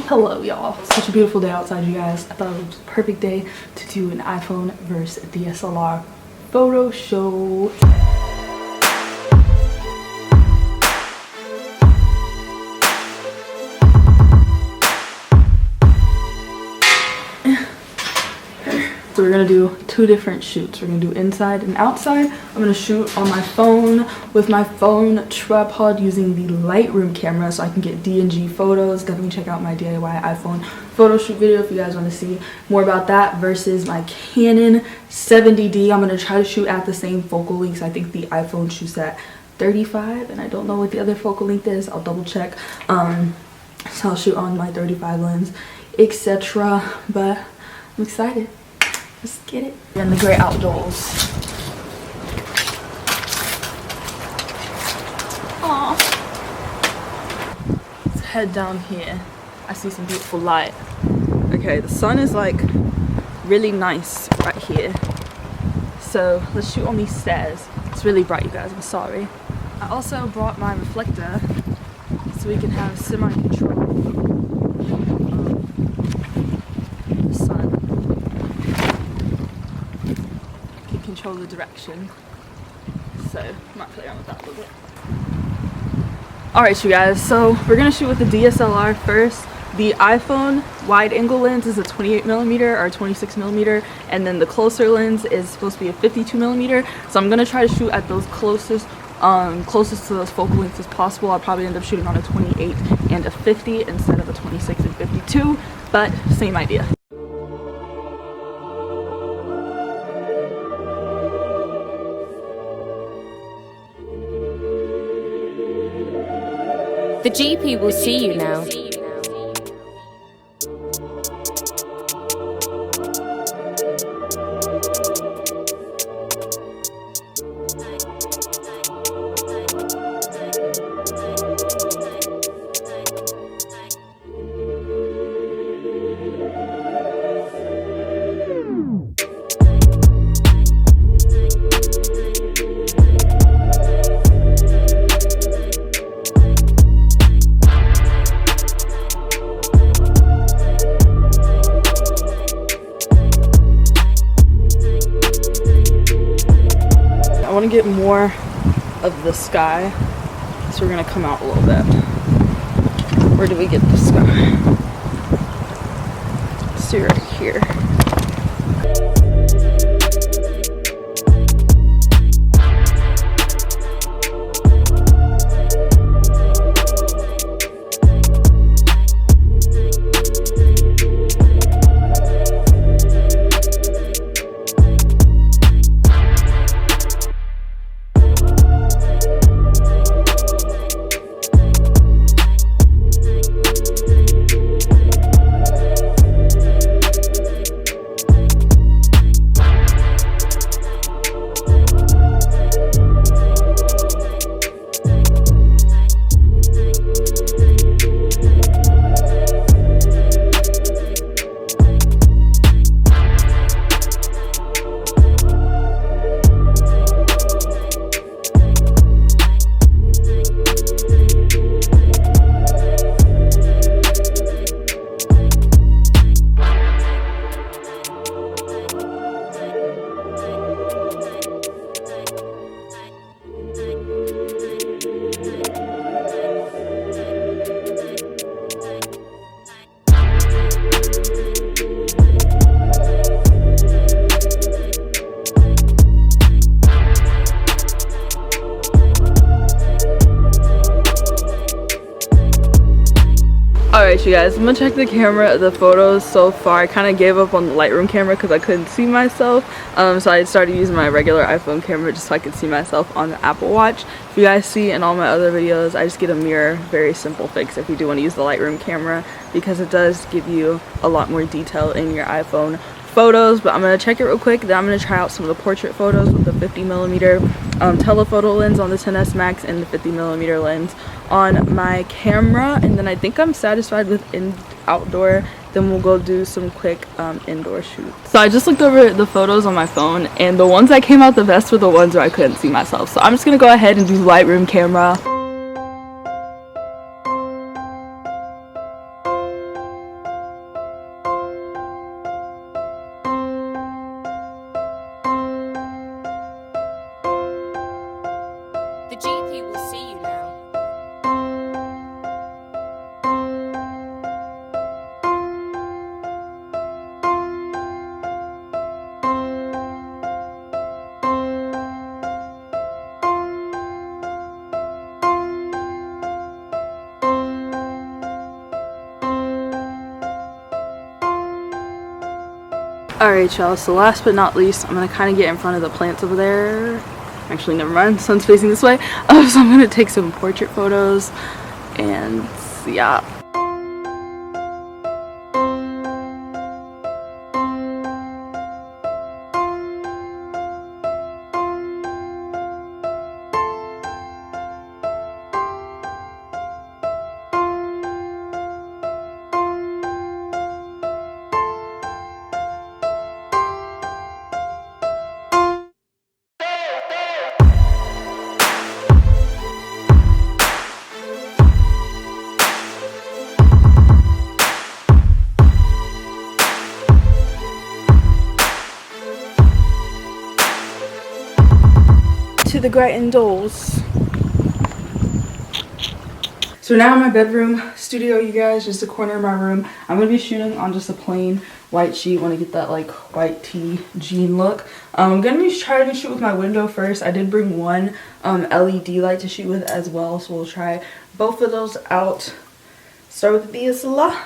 Hello y'all, such a beautiful day outside, you guys. I thought it was a perfect day to do an iPhone versus DSLR photo show. So we're gonna do two different shoots. We're gonna do inside and outside. I'm gonna shoot on my phone with my phone tripod using the Lightroom camera so I can get D&G photos. Definitely check out my DIY iPhone photo shoot video if you guys want to see more about that, versus my Canon 70D. I'm gonna try to shoot at the same focal lengths. I think the iPhone shoots at 35 and I don't know what the other focal length is. I'll double check. So I'll shoot on my 35 lens, etc. But I'm excited. Let's get it. In the great outdoors. Aww. Let's head down here. I see some beautiful light. Okay, the sun is like really nice right here. So let's shoot on these stairs. It's really bright, you guys. I'm sorry. I also brought my reflector so we can have semi-control of the sun. Control the direction, so I might play around with that a little bit. Alright you guys, so we're gonna shoot with the DSLR first. The iPhone wide angle lens is a 28mm or 26mm, and then the closer lens is supposed to be a 52mm. So I'm gonna try to shoot at those closest to those focal lengths as possible. I'll probably end up shooting on a 28 and a 50 instead of a 26 and 52, but same idea. The GP will see you now. I want to get more of the sky, so we're gonna come out a little bit. Where do we get the sky? Let's see right here. Alright you guys, I'm gonna check the camera, the photos so far. I kind of gave up on the Lightroom camera because I couldn't see myself. So I started using my regular iPhone camera just so I could see myself on the Apple Watch. If you guys see in all my other videos, I just get a mirror. Very simple fix if you do want to use the Lightroom camera, because it does give you a lot more detail in your iPhone photos. But I'm gonna check it real quick, then I'm gonna try out some of the portrait photos with the 50mm telephoto lens on the XS Max and the 50mm lens on my camera, and then I think I'm satisfied with outdoor. Then we'll go do some quick indoor shoots. So I just looked over the photos on my phone, and the ones that came out the best were the ones where I couldn't see myself. So I'm just gonna go ahead and do Lightroom camera. Alright y'all, so last but not least, I'm gonna kind of get in front of the plants over there. Actually, never mind, sun's facing this way. So I'm gonna take some portrait photos, and yeah. To the great indoors. So now in my bedroom studio, you guys, just a corner of my room. I'm gonna be shooting on just a plain white sheet. Want to get that like white tee jean look. I'm gonna be trying to shoot with my window first. I did bring one LED light to shoot with as well, so we'll try both of those out. Start with the DSLR.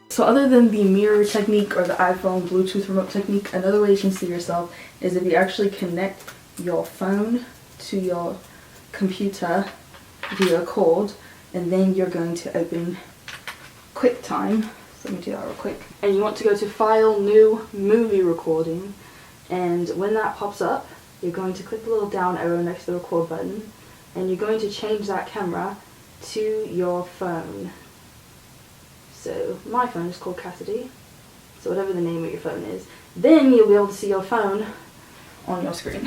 So other than the mirror technique or the iPhone Bluetooth remote technique, another way you can see yourself is if you actually connect your phone to your computer via cord, and then you're going to open QuickTime. So let me do that real quick. And you want to go to File, New, Movie Recording, and when that pops up, you're going to click the little down arrow next to the record button, and you're going to change that camera to your phone. So my phone is called Cassidy, so whatever the name of your phone is. Then you'll be able to see your phone on your screen.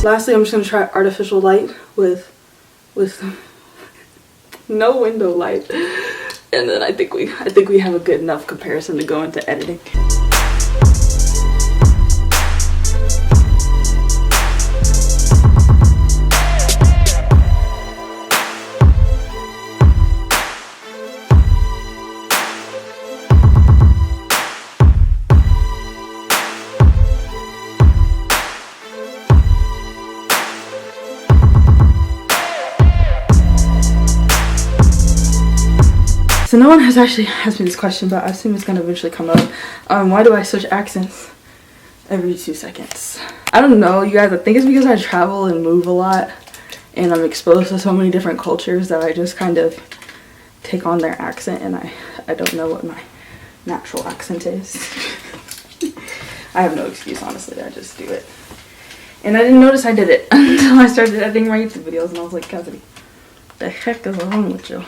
Lastly, I'm just going to try artificial light with no window light, and then I think we have a good enough comparison to go into editing. So no one has actually asked me this question, but I assume it's going to eventually come up. Why do I switch accents every 2 seconds? I don't know, you guys. I think it's because I travel and move a lot, and I'm exposed to so many different cultures that I just kind of take on their accent, and I don't know what my natural accent is. I have no excuse, honestly. I just do it. And I didn't notice I did it until I started editing my YouTube videos, and I was like, Cassidy, what the heck is wrong with you?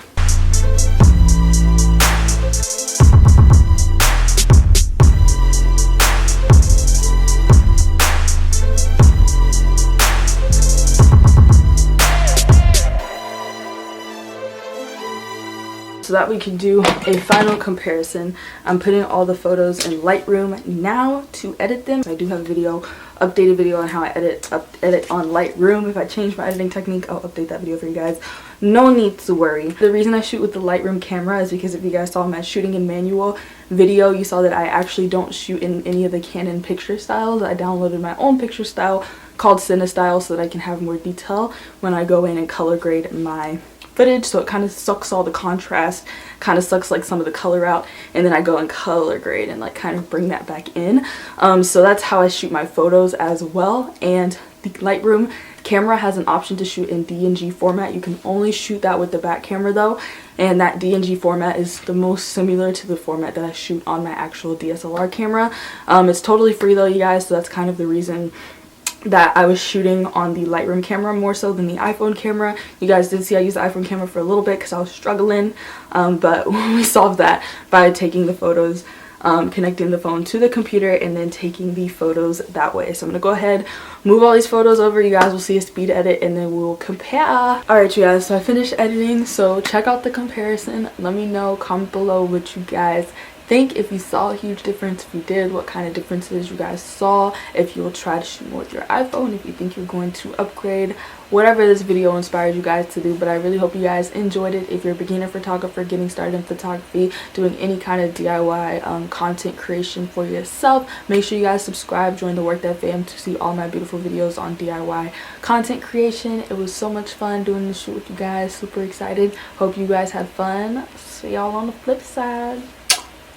So that we can do a final comparison, I'm putting all the photos in Lightroom now to edit them. I do have a video, updated video on how I edit on Lightroom. If I change my editing technique, I'll update that video for you guys. No need to worry. The reason I shoot with the Lightroom camera is because if you guys saw my shooting in manual video, you saw that I actually don't shoot in any of the Canon picture styles. I downloaded my own picture style called CineStyle so that I can have more detail when I go in and color grade my footage, so it kind of sucks all the contrast, kind of sucks like some of the color out, and then I go and color grade and like kind of bring that back in. So that's how I shoot my photos as well. And the Lightroom camera has an option to shoot in DNG format. You can only shoot that with the back camera though, and that DNG format is the most similar to the format that I shoot on my actual DSLR camera. It's totally free though, you guys, so that's kind of the reason that I was shooting on the Lightroom camera more so than the iPhone camera. You guys did see I used the iPhone camera for a little bit because I was struggling, but we solved that by taking the photos connecting the phone to the computer and then taking the photos that way. So I'm gonna go ahead, move all these photos over. You guys will see a speed edit and then we'll compare. Alright, you guys, so I finished editing, so check out the comparison. Let me know, comment below what you guys think, if you saw a huge difference. If you did, what kind of differences you guys saw, if you'll try to shoot more with your iPhone, if you think you're going to upgrade, whatever this video inspired you guys to do. But I really hope you guys enjoyed it. If you're a beginner photographer getting started in photography, doing any kind of DIY content creation for yourself, make sure you guys subscribe, join the Work That fam to see all my beautiful videos on DIY content creation. It was so much fun doing the shoot with you guys, super excited. Hope you guys had fun. See y'all on the flip side.